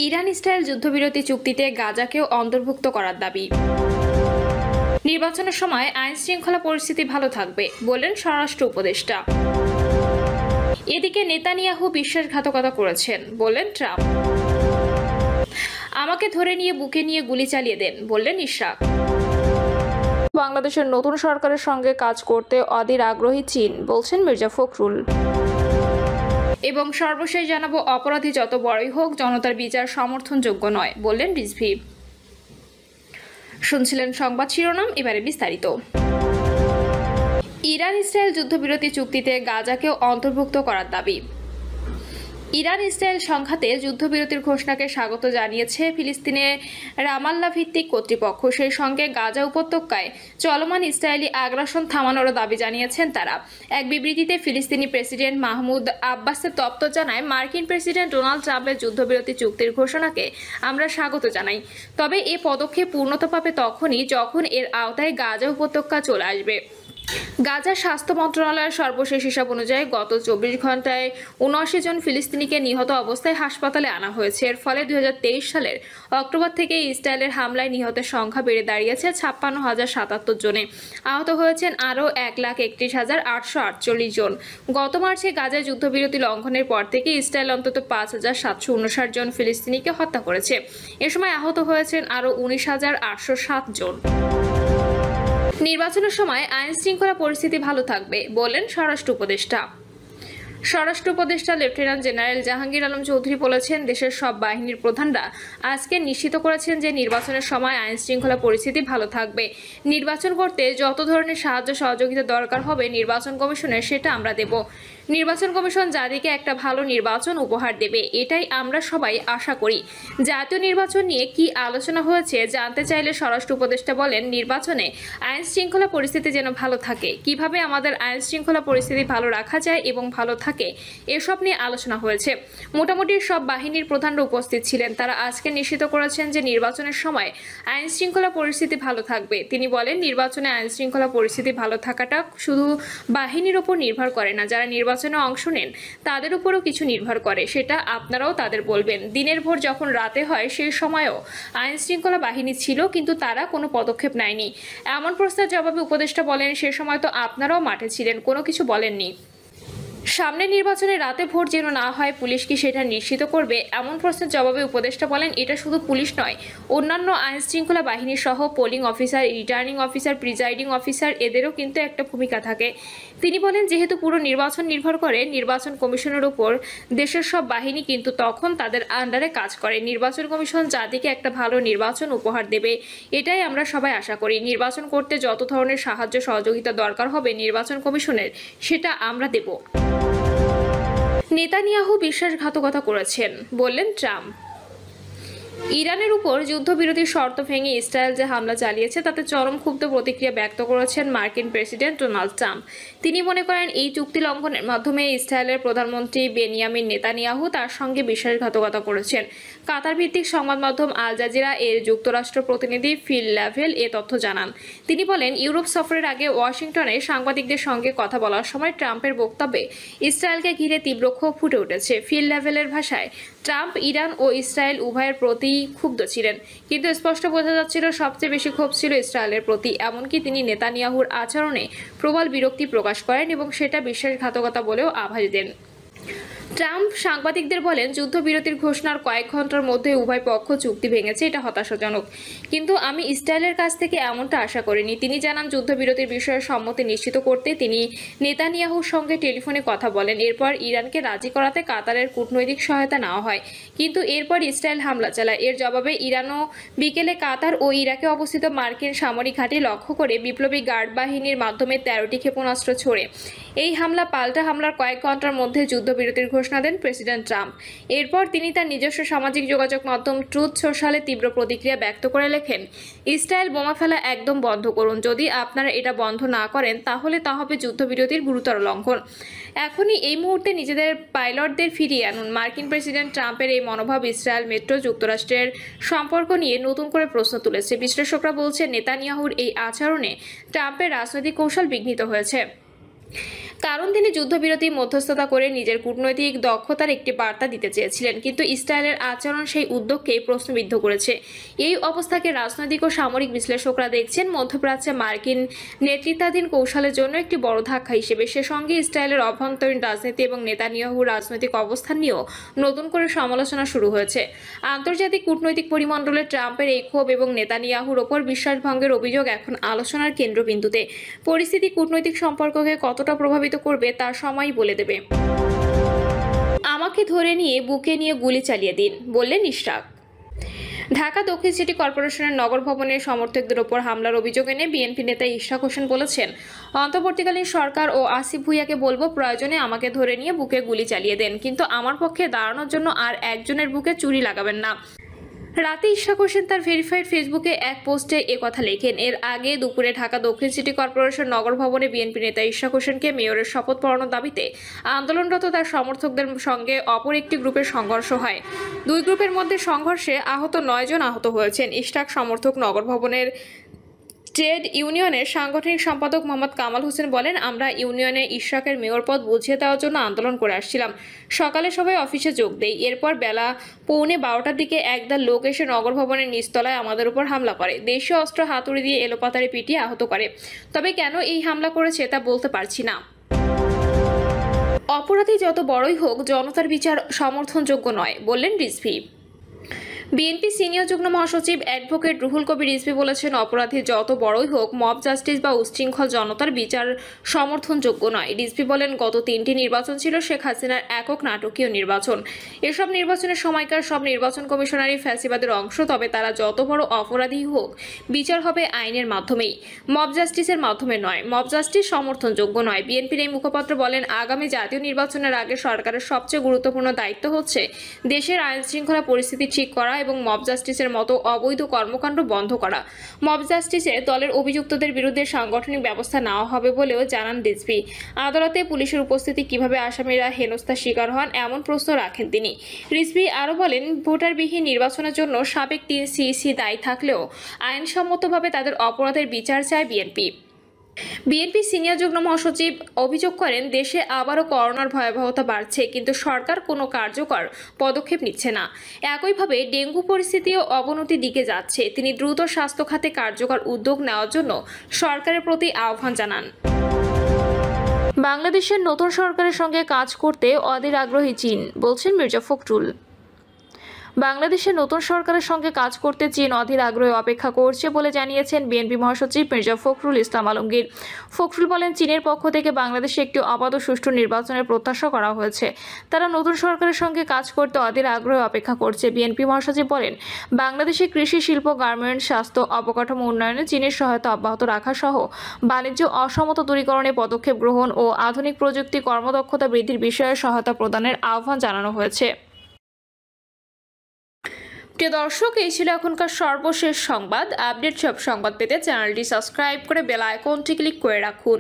Iran Israel যুদ্ধবিরতি চুক্তিতে গাজাকেও অন্তর্ভুক্ত করার দাবি। নির্বাচনের সময় আইন শৃঙ্খলা পরিস্থিতি ভালো থাকবে বললেন স্বরাষ্ট্র উপদেষ্টা। এদিকে নেতানিয়াহু বিশ্বাসঘাতকতা করেছেন বললেন ট্রাম্প। আমাকে ধরে নিয়ে বুকে নিয়ে গুলি চালিয়ে দেন বললেন ইশরাক। বাংলাদেশের নতুন সরকারের সঙ্গে কাজ করতে অধীর আগ্রহী চীন বলছেন মির্জা ফখরুল। এবং সর্বশেষ জানাবো, অপরাধী যত বড়ই হোক জনতার বিচার সমর্থনযোগ্য নয় বললেন রিজভী। শুনছিলেন সংবাদ শিরোনাম, এবারে বিস্তারিত। ইরান ইসরায়েল যুদ্ধবিরতি চুক্তিতে গাজাকেও অন্তর্ভুক্ত করার দাবি। ইরান ইসরায়েল সংঘাতে যুদ্ধবিরতির ঘোষণাকে স্বাগত জানিয়েছে ফিলিস্তিনে রামাল্লা ভিত্তিক কর্তৃপক্ষ। সেই সঙ্গে গাজা উপত্যকায় চলমান ইসরায়েলি আগ্রাসন থামানোরও দাবি জানিয়েছেন তারা। এক বিবৃতিতে ফিলিস্তিনি প্রেসিডেন্ট মাহমুদ আব্বাসের দপ্তর জানায়, মার্কিন প্রেসিডেন্ট ডোনাল্ড ট্রাম্পের যুদ্ধবিরতি চুক্তির ঘোষণাকে আমরা স্বাগত জানাই। তবে এ পদক্ষেপ পূর্ণতা পাবে তখনই যখন এর আওতায় গাজা উপত্যকা চলে আসবে। গাজা স্বাস্থ্য মন্ত্রণালয়ের সর্বশেষ হিসাব অনুযায়ী গত 24 ঘন্টায় 79 জন ফিলিস্তিনিকে নিহত অবস্থায় হাসপাতালে আনা হয়েছে। এর ফলে 2023 সালের অক্টোবর থেকে ইসরায়েলের হামলায় নিহতের সংখ্যা বেড়ে দাঁড়িয়েছে 56,077 জনে। আহত হয়েছেন আরও 1,31,848 জন। গত মার্চে গাজায় যুদ্ধবিরতি লঙ্ঘনের পর থেকে ইসরায়েল অন্তত 5,759 জন ফিলিস্তিনিকে হত্যা করেছে। এ সময় আহত হয়েছেন আরও 19,807 জন। নির্বাচনের সময় আইন শৃঙ্খলা পরিস্থিতি ভালো থাকবে বললেন স্বরাষ্ট্র উপদেষ্টা। স্বরাষ্ট্র উপদেষ্টা লেফটেন্যান্ট জেনারেল জাহাঙ্গীর আলম চৌধুরী বলেছেন, দেশের সব বাহিনীর প্রধানরা আজকে নিশ্চিত করেছেন যে নির্বাচনের সময় আইন শৃঙ্খলা পরিস্থিতি ভালো থাকবে। নির্বাচন করতে যত ধরনের সাহায্য সহযোগিতা দরকার হবে নির্বাচন কমিশনের সেটা আমরা দেব। নির্বাচন কমিশন জাতিকে একটা ভালো নির্বাচন উপহার দেবে, এটাই আমরা সবাই আশা করি। জাতীয় নির্বাচন নিয়ে কি আলোচনা হয়েছে জানতে চাইলে স্বরাষ্ট্র উপদেষ্টা বলেন, নির্বাচনে আইন শৃঙ্খলা পরিস্থিতি যেন ভালো থাকে, কিভাবে আমাদের আইন শৃঙ্খলা পরিস্থিতি ভালো রাখা যায় এবং ভালো থাকে এসব নিয়ে আলোচনা হয়েছে। মোটামুটি সব বাহিনীর প্রধানরা উপস্থিত ছিলেন। তারা আজকে নিশ্চিত করেছেন যে নির্বাচনের সময় আইন শৃঙ্খলা পরিস্থিতি ভালো থাকবে। তিনি বলেন, নির্বাচনে আইন শৃঙ্খলা পরিস্থিতি ভালো থাকাটা শুধু বাহিনীর উপর নির্ভর করে না, যারা নির্বাচনে অংশ নেন তাদের উপরও কিছু নির্ভর করে, সেটা আপনারাও তাদের বলবেন। দিনের ভোর যখন রাতে হয় সেই সময়ও আইন শৃঙ্খলা বাহিনী ছিল, কিন্তু তারা কোনো পদক্ষেপ নেয়নি। এমন প্রশ্নের জবাবে উপদেষ্টা বলেন, সে সময় তো আপনারাও মাঠে ছিলেন, কোনো কিছু বলেননি। সামনে নির্বাচনে রাতে ভোট যেন না হয়, পুলিশ কি সেটা নিশ্চিত করবে? এমন প্রশ্নের জবাবে উপদেষ্টা বলেন, এটা শুধু পুলিশ নয়, অন্যান্য আইন শৃঙ্খলা বাহিনী সহ polling officer, returning officer, presiding officer এদেরও কিন্তু একটা ভূমিকা থাকে। তিনি বলেন, যেহেতু পুরো নির্বাচন নির্ভর করে নির্বাচন কমিশনের উপর, দেশের সব বাহিনী কিন্তু তখন তাদের আন্ডারে কাজ করে। নির্বাচন কমিশন জাতিকে একটা ভালো নির্বাচন উপহার দেবে, এটাই আমরা সবাই আশা করি। নির্বাচন করতে যত ধরনের সাহায্য সহযোগিতা দরকার হবে নির্বাচন কমিশনের সেটা আমরা দেব। নেতানিয়াহু বিশ্বাসঘাতকতা করেছেন বললেন ট্রাম্প। ইরানের উপর যুদ্ধবিরতির শর্ত ভেঙে ইসরায়েল যে হামলা চালিয়েছে তাতে চরম ক্ষুব্ধ প্রতিক্রিয়া ব্যক্ত করেছেন মার্কিন প্রেসিডেন্ট ডোনাল্ড ট্রাম্প। তিনি মনে করেন, এই চুক্তি লঙ্ঘনের মাধ্যমে ইসরায়েলের প্রধানমন্ত্রী বেনিয়ামিন নেতানিয়াহু তার সঙ্গে বিশ্বাসঘাতকতা করেছেন। কাতার ভিত্তিক সংবাদ মাধ্যম আল জাজিরা এর যুক্তরাষ্ট্র প্রতিনিধি ফিল ল্যাভেল এ তথ্য জানান। তিনি বলেন, ইউরোপ সফরের আগে ওয়াশিংটনে সাংবাদিকদের সঙ্গে কথা বলার সময় ট্রাম্পের বক্তব্যে ইসরায়েলকে ঘিরে তীব্র ক্ষোভ ফুটে উঠেছে। ফিল ল্যাভেলের ভাষায়, ট্রাম্প ইরান ও ইসরায়েল উভয়ের প্রতি ক্ষুব্ধ ছিলেন, কিন্তু স্পষ্ট বোঝা যাচ্ছিল সবচেয়ে বেশি ক্ষোভ ছিল ইসরায়েলের প্রতি। এমনকি তিনি নেতানিয়াহুর আচরণে প্রবল বিরক্তি প্রকাশ করেন এবং সেটা বিশ্বাসঘাতকতা বলেও আভাস দেন। ট্রাম্প সাংবাদিকদের বলেন, যুদ্ধবিরতির ঘোষণার কয়েক ঘন্টার মধ্যে উভয় পক্ষ চুক্তি ভেঙেছে, এটা হতাশাজনক, কিন্তু আমি ইসরায়েলের কাছ থেকে এমনটা আশা করিনি। তিনি জানান, যুদ্ধবিরতির বিষয়ে সম্মতি নিশ্চিত করতে তিনি নেতানিয়াহুর সঙ্গে টেলিফোনে কথা বলেন। এরপর ইরানকে রাজি করাতে কাতারের কূটনৈতিক সহায়তা নেওয়া হয়, কিন্তু এরপর ইসরায়েল হামলা চালায়। এর জবাবে ইরানও বিকেলে কাতার ও ইরাকে অবস্থিত মার্কিন সামরিক ঘাঁটি লক্ষ্য করে বিপ্লবী গার্ড বাহিনীর মাধ্যমে 13টি ক্ষেপণাস্ত্র ছোড়ে। এই হামলা পাল্টা হামলার কয়েক ঘন্টার মধ্যে যুদ্ধবিরতির ঘোষণা দেন প্রেসিডেন্ট ট্রাম্প। এরপর তিনি তার নিজস্ব সামাজিক যোগাযোগ মাধ্যম ট্রুথ সোশ্যালে তীব্র প্রতিক্রিয়া ব্যক্ত করে লেখেন, ইসরায়েল বোমা ফেলা একদম বন্ধ করুন। যদি আপনারা এটা বন্ধ না করেন তাহলে তা হবে যুদ্ধবিরতির গুরুতর লঙ্ঘন। এখনই এই মুহূর্তে নিজেদের পাইলটদের ফিরিয়ে আনুন। মার্কিন প্রেসিডেন্ট ট্রাম্পের এই মনোভাব ইসরায়েল মেট্রো যুক্তরাষ্ট্রের সম্পর্ক নিয়ে নতুন করে প্রশ্ন তুলেছে। বিশ্লেষকরা বলছেন, নেতানিয়াহুর এই আচরণে ট্রাম্পের রাজনৈতিক কৌশল বিঘ্নিত হয়েছে। কারণ তিনি যুদ্ধবিরতি মধ্যস্থতা করে নিজের কূটনৈতিক দক্ষতার একটি বার্তা দিতে চেয়েছিলেন, কিন্তু ইসরায়েলের আচরণ সেই উদ্যোগকেই প্রশ্নবিদ্ধ করেছে। এই অবস্থাকে রাজনৈতিক ও সামরিক বিশ্লেষকরা দেখছেন মধ্যপ্রাচ্যে মার্কিন নেতৃত্বাধীন কৌশলের জন্য একটি বড় ধাক্কা হিসেবে। সে সঙ্গে ইসরায়েলের অভ্যন্তরীণ রাজনীতি এবং নেতানিয়াহুর রাজনৈতিক অবস্থান নিয়েও নতুন করে সমালোচনা শুরু হয়েছে। আন্তর্জাতিক কূটনৈতিক পরিমণ্ডলে ট্রাম্পের এই ক্ষোভ এবং নেতানিয়াহুর ওপর বিশ্বাসভঙ্গের অভিযোগ এখন আলোচনার কেন্দ্রবিন্দুতে। পরিস্থিতি কূটনৈতিক সম্পর্ককে কতটা প্রভাবিত করবে তা সময়ই বলে দেবে। আমাকে ধরে নিয়ে বুকে নিয়ে গুলি চালিয়ে দিন, বললেন ইশরাক। ঢাকা দক্ষিণ সিটি কর্পোরেশনের নগর ভবনের সমর্থকদের ওপর হামলার অভিযোগ এনে বিএনপি নেতা ইশরাক হোসেন বলেছেন, অন্তর্বর্তীকালীন সরকার ও আসিফ ভুঁইয়াকে বলবো, প্রয়োজনে আমাকে ধরে নিয়ে বুকে গুলি চালিয়ে দেন, কিন্তু আমার পক্ষে দাঁড়ানোর জন্য আর একজনের বুকে চুরি লাগাবেন না। রাতে ইশরাক হোসেন তার ভেরিফাইড ফেসবুকে এক পোস্টে একথা লেখেন। এর আগে দুপুরে ঢাকা দক্ষিণ সিটি কর্পোরেশন নগর ভবনে বিএনপি নেতা ইশরাক হোসেনকে মেয়রের শপথ পড়ানোর দাবিতে আন্দোলনরত তার সমর্থকদের সঙ্গে অপর একটি গ্রুপের সংঘর্ষ হয়। দুই গ্রুপের মধ্যে সংঘর্ষে 9 জন আহত হয়েছেন। ইশরাক সমর্থক নগর ভবনের ট্রেড ইউনিয়নের সাংগঠনিক সম্পাদক মোহাম্মদ কামাল হোসেন বলেন, আমরা ইউনিয়নে ইশরাকের মেয়র পদ বুঝিয়ে দেওয়ার জন্য আন্দোলন করে আসছিলাম। সকালে সবাই অফিসে যোগ দেই। এরপর বেলা 11:15টার দিকে একদল লোক এসে নগর ভবনের নিচতলায় আমাদের উপর হামলা করে। দেশীয় অস্ত্র হাতুড়ি দিয়ে এলোপাতাড়ি পিটিয়ে আহত করে। তবে কেন এই হামলা করেছে তা বলতে পারছি না। অপরাধী যত বড়ই হোক, জনতার বিচার সমর্থনযোগ্য নয়, বললেন রিজভী। বিএনপি সিনিয়র যুগ্ম মহাসচিব অ্যাডভোকেট রুহুল কবির রিজভী বলেছেন, অপরাধী যত বড়ই হোক, মব জাস্টিস বা উচ্ছৃঙ্খল জনতার বিচার সমর্থনযোগ্য নয়। রিজভী বলেন, গত 3টি নির্বাচন ছিল শেখ হাসিনার একক নাটকীয় নির্বাচন। এসব নির্বাচনের সময়কার সব নির্বাচন কমিশনারই ফ্যাসিবাদের অংশ। তবে তারা যত বড় অপরাধী হোক, বিচার হবে আইনের মাধ্যমেই, মব জাস্টিসের মাধ্যমে নয়। মব জাস্টিস সমর্থনযোগ্য নয়। বিএনপির এই মুখপাত্র বলেন, আগামী জাতীয় নির্বাচনের আগে সরকারের সবচেয়ে গুরুত্বপূর্ণ দায়িত্ব হচ্ছে দেশের আইন শৃঙ্খলা পরিস্থিতি ঠিক করা এবং মব জাস্টিসের মতো অবৈধ কর্মকাণ্ড বন্ধ করা। মব জাস্টিসে দলের অভিযুক্তদের বিরুদ্ধে সাংগঠনিক ব্যবস্থা নেওয়া হবে বলেও জানান রিজভী। আদালতে পুলিশের উপস্থিতি কিভাবে আসামিরা হেনস্থার শিকার হন, এমন প্রশ্ন রাখেন তিনি। রিজভী আরও বলেন, ভোটারবিহীন নির্বাচনের জন্য সাবেক 3 সিইসি দায়ী থাকলেও আইনসম্মতভাবে তাদের অপরাধের বিচার চায় বিএনপি। বিএনপি সিনিয়র যুগ্ম মহাসচিব অভিযোগ করেন, দেশে আবারও করোনার ভয়াবহতা বাড়ছে, কিন্তু সরকার কোনো কার্যকর পদক্ষেপ নিচ্ছে না। একইভাবে ডেঙ্গু পরিস্থিতিও অবনতির দিকে যাচ্ছে। তিনি দ্রুত স্বাস্থ্য খাতে কার্যকর উদ্যোগ নেওয়ার জন্য সরকারের প্রতি আহ্বান জানান। বাংলাদেশের নতুন সরকারের সঙ্গে কাজ করতে অধীর আগ্রহী চীন, বলছেন মির্জা ফখরুল। বাংলাদেশের নতুন সরকারের সঙ্গে কাজ করতে চীন অধীর আগ্রহে অপেক্ষা করছে বলে জানিয়েছেন বিএনপি মহাসচিব মির্জা ফখরুল ইসলাম আলমগীর। ফখরুল বলেন, চীনের পক্ষ থেকে বাংলাদেশে একটি অবাধ ও সুষ্ঠু নির্বাচনের প্রত্যাশা করা হয়েছে। তারা নতুন সরকারের সঙ্গে কাজ করতে অধীর আগ্রহে অপেক্ষা করছে। বিএনপি মহাসচিব বলেন, বাংলাদেশে কৃষি, শিল্প, গার্মেন্টস, স্বাস্থ্য, অবকাঠামো উন্নয়নে চীনের সহায়তা অব্যাহত রাখা সহ বাণিজ্য অসমতা দূরীকরণে পদক্ষেপ গ্রহণ ও আধুনিক প্রযুক্তি কর্মদক্ষতা বৃদ্ধির বিষয়ে সহায়তা প্রদানের আহ্বান জানানো হয়েছে। প্রিয় দর্শক, এই ছিল এখনকার সর্বশেষ সংবাদ। আপডেট সব সংবাদ পেতে চ্যানেলটি সাবস্ক্রাইব করে বেল আইকনটি ক্লিক করে রাখুন।